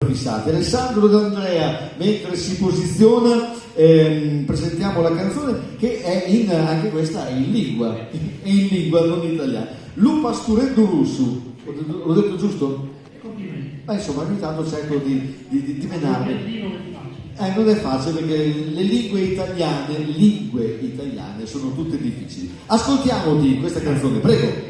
fissati. Alessandro D'Andrea, mentre si posiziona, presentiamo la canzone che è anche questa è in lingua, non in italiano. Lu pastureddu russu, l'ho detto giusto? Insomma, ogni tanto cerco di menarmi. Non è facile perché le lingue italiane sono tutte difficili. Ascoltiamoti questa canzone, prego.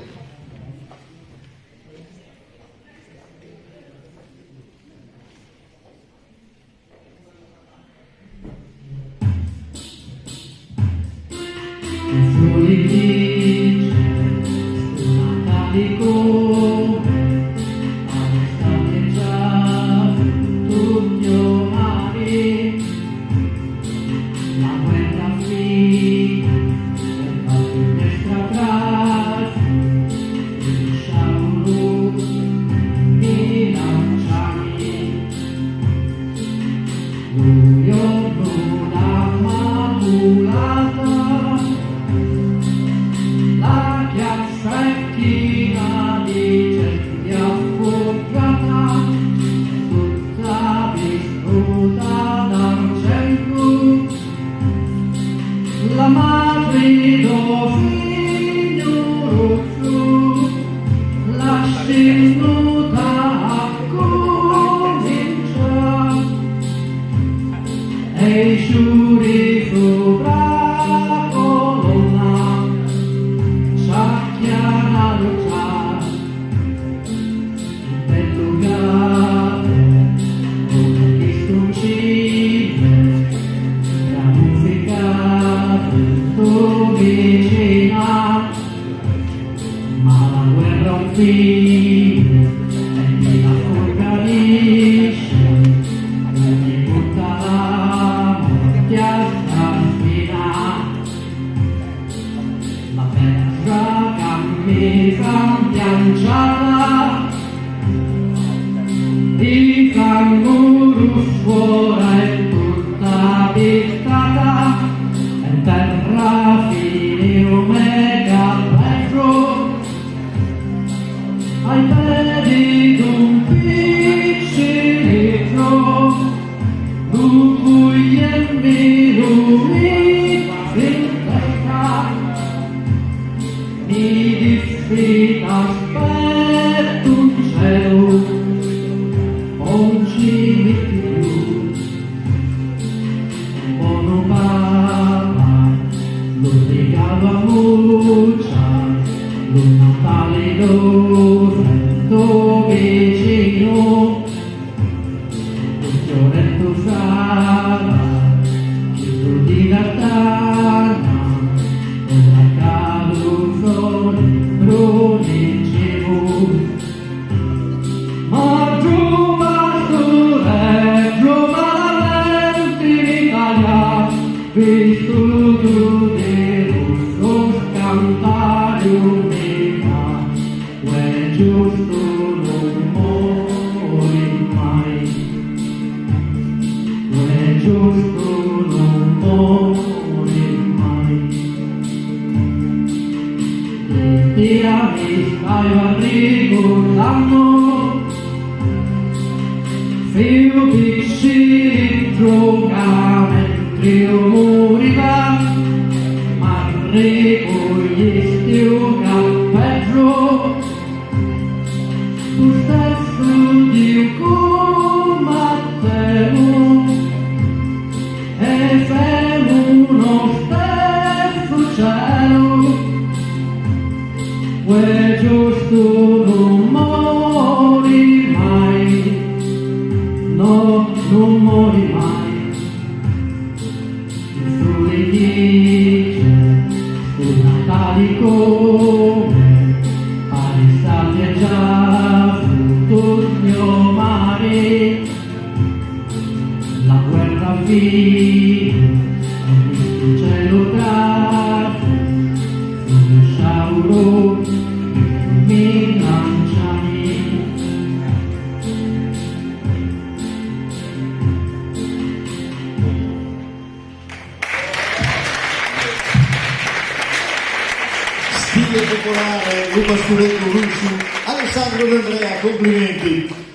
Stile popolare, Lu pastureddu russu, Alessandro D'Andrea, complimenti.